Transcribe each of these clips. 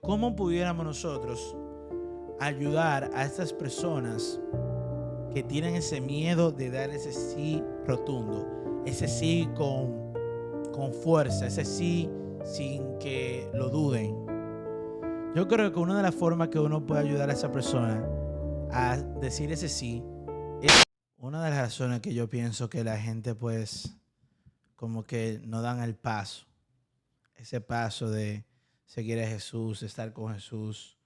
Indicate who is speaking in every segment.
Speaker 1: ¿Cómo pudiéramos nosotros ayudar a estas personas que tienen ese miedo de dar ese sí rotundo, ese sí con fuerza, ese sí sin que lo duden? Yo creo que una de las formas que uno puede ayudar a esa persona a decir ese sí es una de las razones que yo pienso que la gente pues como que no dan el paso, ese paso de seguir a Jesús, estar con Jesús,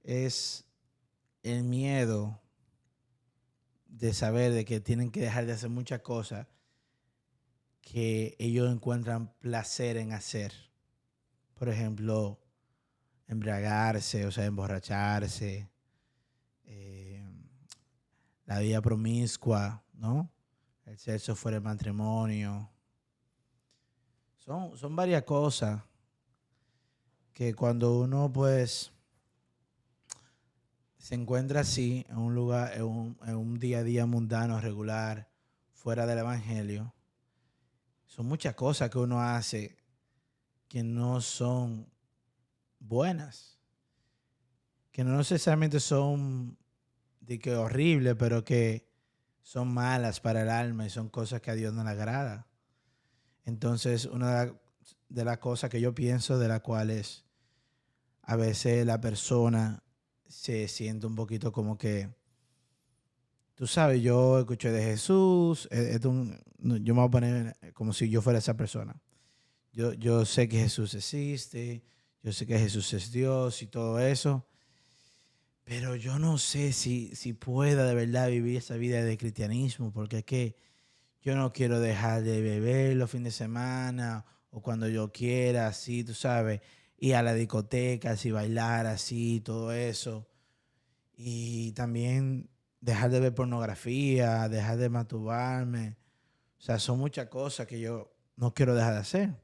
Speaker 1: es el miedo de saber de que tienen que dejar de hacer muchas cosas que ellos encuentran placer en hacer. Por ejemplo, embriagarse, o sea, emborracharse, eh, la vida promiscua, ¿no? El sexo fuera del matrimonio. Son varias cosas que cuando uno pues se encuentra así en un lugar, en un día a día mundano, regular, fuera del evangelio, son muchas cosas que uno hace que no son buenas, que no necesariamente son de que horribles, pero que son malas para el alma y son cosas que a Dios no le agrada. Entonces, una de las cosas que yo pienso de las cuales a veces la persona se siente un poquito como que, tú sabes, yo escuché de Jesús, yo me voy a poner como si yo fuera esa persona. Yo sé que Jesús existe, yo sé que Jesús es Dios y todo eso, pero yo no sé si pueda de verdad vivir esa vida de cristianismo, porque es que yo no quiero dejar de beber los fines de semana o cuando yo quiera, así, tú sabes, ir a la discoteca, así, bailar, así, todo eso. Y también dejar de ver pornografía, dejar de masturbarme. O sea, son muchas cosas que yo no quiero dejar de hacer.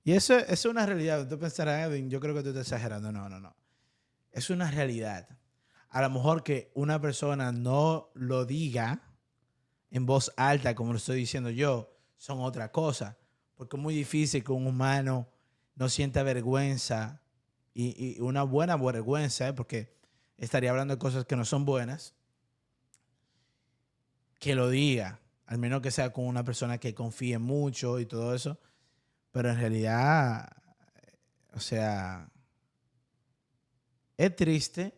Speaker 1: Y eso es una realidad. Tú pensarás, Edwin, yo creo que tú estás exagerando. No, no, no. Es una realidad. A lo mejor que una persona no lo diga en voz alta, como lo estoy diciendo yo, son otra cosa. Porque es muy difícil que un humano no sienta vergüenza y una buena vergüenza, porque estaría hablando de cosas que no son buenas, que lo diga. Al menos que sea con una persona que confíe mucho y todo eso. Pero en realidad, o sea, es triste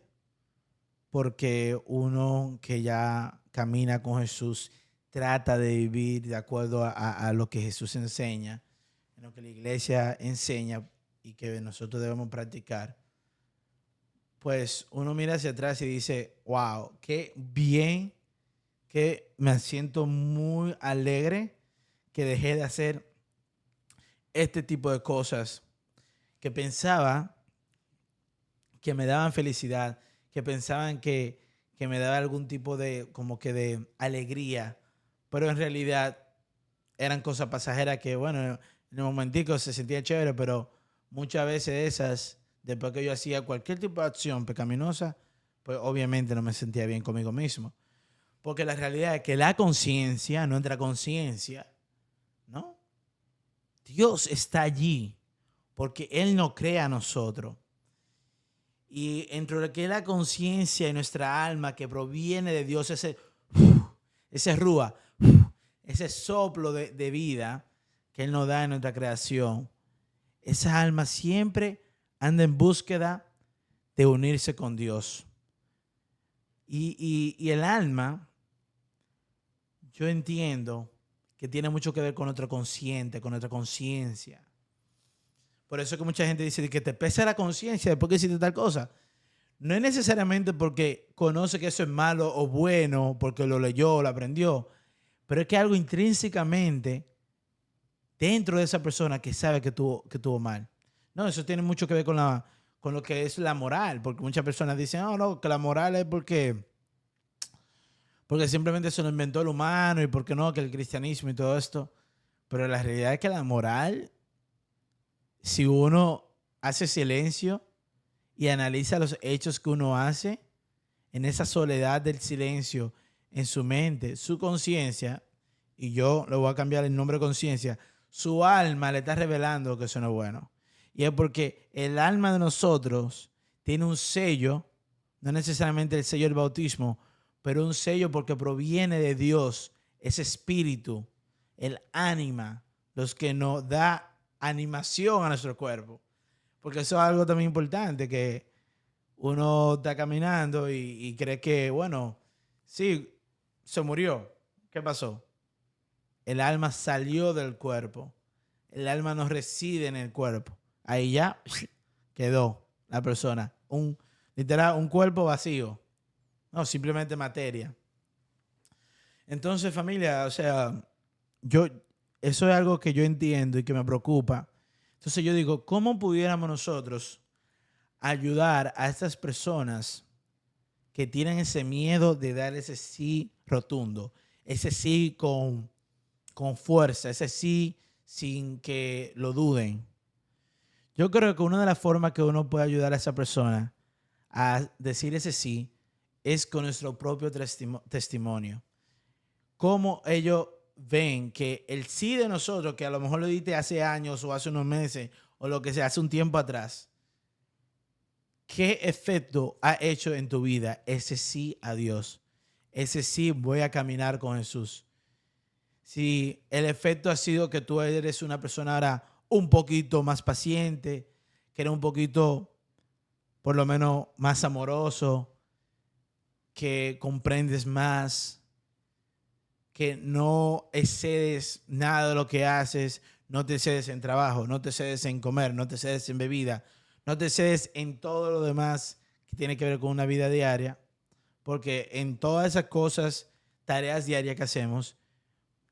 Speaker 1: porque uno que ya camina con Jesús trata de vivir de acuerdo a lo que Jesús enseña, en lo que la iglesia enseña y que nosotros debemos practicar. Pues uno mira hacia atrás y dice, wow, qué bien, que me siento muy alegre que dejé de hacer este tipo de cosas que pensaba que me daban felicidad, que pensaban que me daba algún tipo de, como que de alegría, pero en realidad eran cosas pasajeras que, bueno, en un momentico se sentía chévere, pero muchas veces esas, después que yo hacía cualquier tipo de acción pecaminosa, pues obviamente no me sentía bien conmigo mismo. Porque la realidad es que la conciencia, nuestra conciencia, ¿no? Dios está allí porque Él nos crea a nosotros. Y entre lo que es la conciencia y nuestra alma que proviene de Dios, ese rúa, ese soplo de vida que Él nos da en nuestra creación, esa alma siempre anda en búsqueda de unirse con Dios. Y el alma, yo entiendo que tiene mucho que ver con nuestro consciente, con nuestra conciencia. Por eso es que mucha gente dice que te pesa la conciencia después que hiciste tal cosa. No es necesariamente porque conoce que eso es malo o bueno, porque lo leyó o lo aprendió, pero es que algo intrínsecamente dentro de esa persona que sabe que tuvo mal. No, eso tiene mucho que ver con lo que es la moral, porque muchas personas dicen, oh, no, que la moral es porque simplemente se lo inventó el humano y porque no, que el cristianismo y todo esto. Pero la realidad es que la moral, si uno hace silencio y analiza los hechos que uno hace, en esa soledad del silencio, en su mente, su conciencia, y yo le voy a cambiar el nombre de conciencia, su alma le está revelando que eso no es bueno. Y es porque el alma de nosotros tiene un sello, no necesariamente el sello del bautismo, pero un sello porque proviene de Dios, ese espíritu, el ánima, los que nos da animación a nuestro cuerpo. Porque eso es algo también importante, que uno está caminando y cree que, bueno, sí, se murió. ¿Qué pasó? El alma salió del cuerpo. El alma no reside en el cuerpo. Ahí ya quedó la persona. Literal, un cuerpo vacío. No, simplemente materia. Entonces, familia, o sea, yo, eso es algo que yo entiendo y que me preocupa. Entonces yo digo, ¿cómo pudiéramos nosotros ayudar a estas personas que tienen ese miedo de dar ese sí rotundo, ese sí con fuerza, ese sí sin que lo duden? Yo creo que una de las formas que uno puede ayudar a esa persona a decir ese sí es con nuestro propio testimonio. Cómo ellos ven que el sí de nosotros, que a lo mejor lo diste hace años o hace unos meses o lo que sea, hace un tiempo atrás, ¿qué efecto ha hecho en tu vida ese sí a Dios? Ese sí, voy a caminar con Jesús. Si el efecto ha sido que tú eres una persona ahora un poquito más paciente, que eres un poquito, por lo menos, más amoroso, que comprendes más, que no excedes nada de lo que haces, no te excedes en trabajo, no te excedes en comer, no te excedes en bebida, no te excedes en todo lo demás que tiene que ver con una vida diaria, porque en todas esas cosas, tareas diarias que hacemos,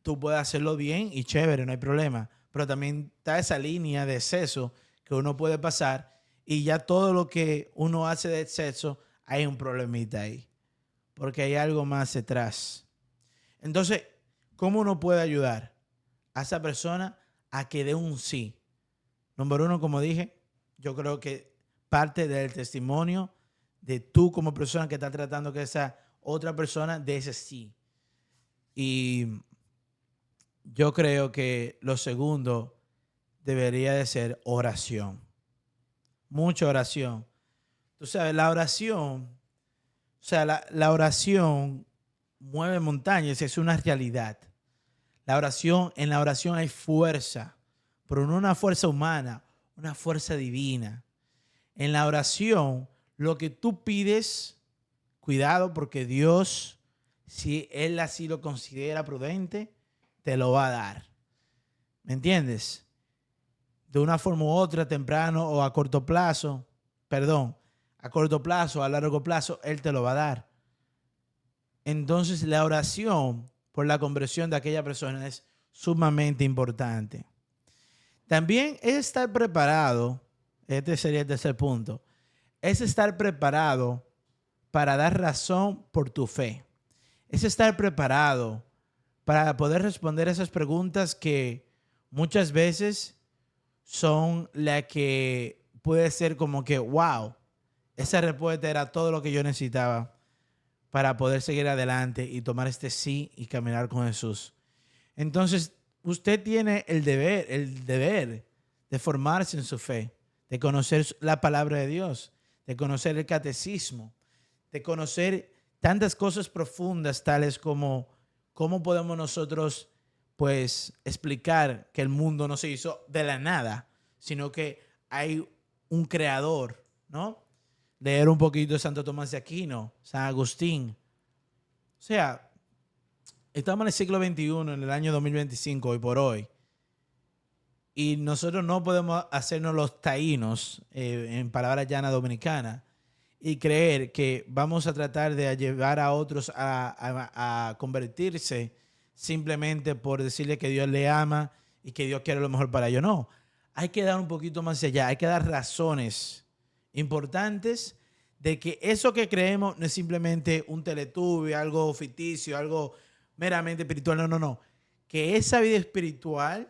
Speaker 1: tú puedes hacerlo bien y chévere, no hay problema, pero también está esa línea de exceso que uno puede pasar y ya todo lo que uno hace de exceso, hay un problemita ahí, porque hay algo más detrás. Entonces, ¿cómo uno puede ayudar a esa persona a que dé un sí? Número uno, como dije, yo creo que parte del testimonio de tú como persona que está tratando que esa otra persona dé ese sí. Y yo creo que lo segundo debería de ser oración. Mucha oración. Tú sabes, la oración, o sea, la oración mueve montañas, es una realidad. En la oración hay fuerza, pero no una fuerza humana, una fuerza divina. En la oración, lo que tú pides, cuidado, porque Dios, si Él así lo considera prudente, te lo va a dar. ¿Me entiendes? De una forma u otra, temprano o a corto plazo, a corto plazo, a largo plazo, Él te lo va a dar. Entonces, la oración por la conversión de aquella persona es sumamente importante. También es estar preparado, este sería el tercer punto, es estar preparado para dar razón por tu fe. Es estar preparado para poder responder esas preguntas que muchas veces son las que puede ser como que, wow, esa respuesta era todo lo que yo necesitaba para poder seguir adelante y tomar este sí y caminar con Jesús. Entonces, usted tiene el deber de formarse en su fe, de conocer la palabra de Dios, de conocer el catecismo, de conocer tantas cosas profundas tales como cómo podemos nosotros pues explicar que el mundo no se hizo de la nada, sino que hay un creador, ¿no? Leer un poquito de Santo Tomás de Aquino, San Agustín. O sea, estamos en el siglo XXI, en el año 2025, hoy por hoy. Y nosotros no podemos hacernos los taínos, en palabras llanas dominicanas, y creer que vamos a tratar de llevar a otros a convertirse simplemente por decirle que Dios le ama y que Dios quiere lo mejor para ellos. No, hay que dar un poquito más allá, hay que dar razones importantes de que eso que creemos no es simplemente un teletubby, algo ficticio, algo meramente espiritual. No, no, no. Que esa vida espiritual,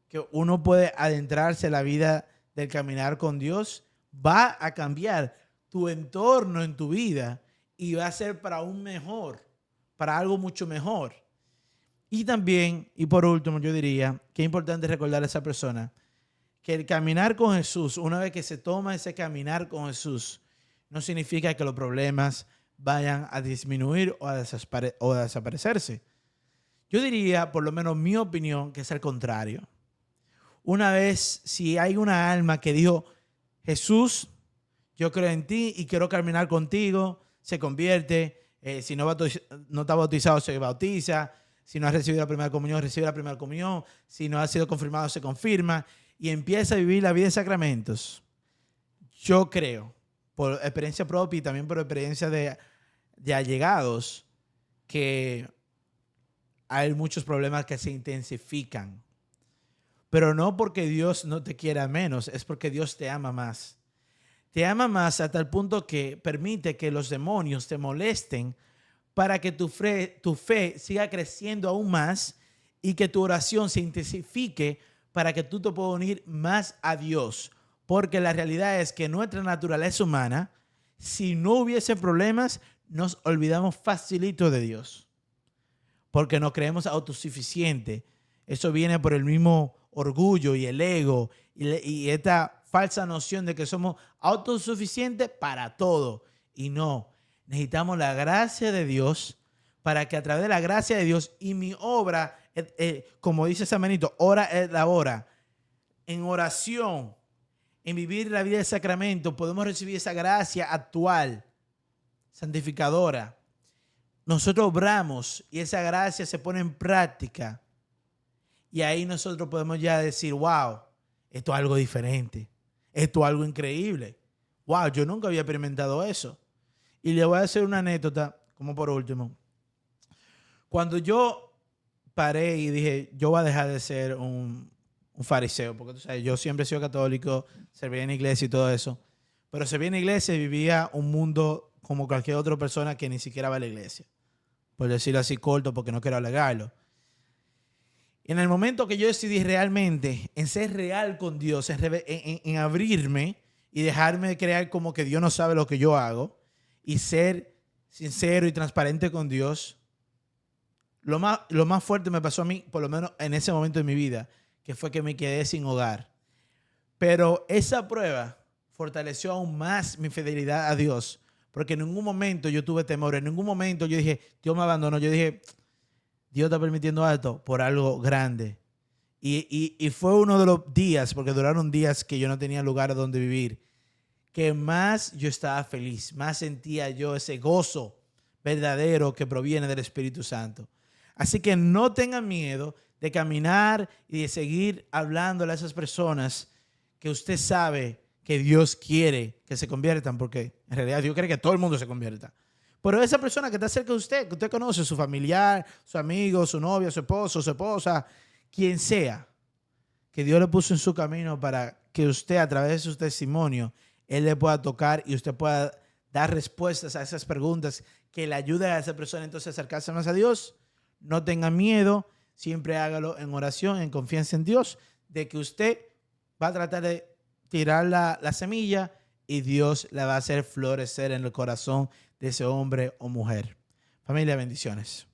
Speaker 1: que uno puede adentrarse en la vida del caminar con Dios, va a cambiar tu entorno en tu vida y va a ser para un mejor, para algo mucho mejor. Y también, y por último, yo diría que es importante recordar a esa persona que el caminar con Jesús, una vez que se toma ese caminar con Jesús, no significa que los problemas vayan a disminuir o a desaparecerse. Yo diría, por lo menos mi opinión, que es el contrario. Una vez, si hay una alma que dijo, Jesús, yo creo en ti y quiero caminar contigo, se convierte. Si no está bautizado, se bautiza. Si no ha recibido la primera comunión, recibe la primera comunión. Si no ha sido confirmado, se confirma. Y empieza a vivir la vida de sacramentos. Yo creo, por experiencia propia y también por experiencia de allegados, que hay muchos problemas que se intensifican. Pero no porque Dios no te quiera menos, es porque Dios te ama más. Te ama más hasta el punto que permite que los demonios te molesten para que tu fe siga creciendo aún más y que tu oración se intensifique para que tú te puedas unir más a Dios. Porque la realidad es que nuestra naturaleza humana, si no hubiese problemas, nos olvidamos facilito de Dios. Porque nos creemos autosuficientes. Eso viene por el mismo orgullo y el ego y esta falsa noción de que somos autosuficientes para todo. Y no, necesitamos la gracia de Dios para que a través de la gracia de Dios y mi obra, como dice San Benito, ora es la hora. En oración, en vivir la vida del sacramento, podemos recibir esa gracia actual, santificadora. Nosotros obramos y esa gracia se pone en práctica. Y ahí nosotros podemos ya decir, wow, esto es algo diferente. Esto es algo increíble. Wow, yo nunca había experimentado eso. Y le voy a hacer una anécdota, como por último. Cuando yo paré y dije, yo voy a dejar de ser un fariseo, porque tú sabes, yo siempre he sido católico, servía en iglesia y todo eso. Pero servía en iglesia y vivía un mundo como cualquier otra persona que ni siquiera va a la iglesia. Por decirlo así corto, porque no quiero alegarlo. En el momento que yo decidí realmente en ser real con Dios, en abrirme y dejarme de creer como que Dios no sabe lo que yo hago y ser sincero y transparente con Dios, lo más fuerte me pasó a mí, por lo menos en ese momento de mi vida, que fue que me quedé sin hogar. Pero esa prueba fortaleció aún más mi fidelidad a Dios, porque en ningún momento yo tuve temor, en ningún momento yo dije, Dios me abandonó, yo dije, Dios está permitiendo esto por algo grande. Y fue uno de los días, porque duraron días que yo no tenía lugar donde vivir, que más yo estaba feliz, más sentía yo ese gozo verdadero que proviene del Espíritu Santo. Así que no tengan miedo de caminar y de seguir hablándole a esas personas que usted sabe que Dios quiere que se conviertan, porque en realidad Dios quiere que todo el mundo se convierta. Pero esa persona que está cerca de usted, que usted conoce, su familiar, su amigo, su novia, su esposo, su esposa, quien sea, que Dios le puso en su camino para que usted, a través de su testimonio, Él le pueda tocar y usted pueda dar respuestas a esas preguntas que le ayuden a esa persona entonces a acercarse más a Dios. No tenga miedo, siempre hágalo en oración, en confianza en Dios, de que usted va a tratar de tirar la semilla y Dios la va a hacer florecer en el corazón de ese hombre o mujer. Familia, bendiciones.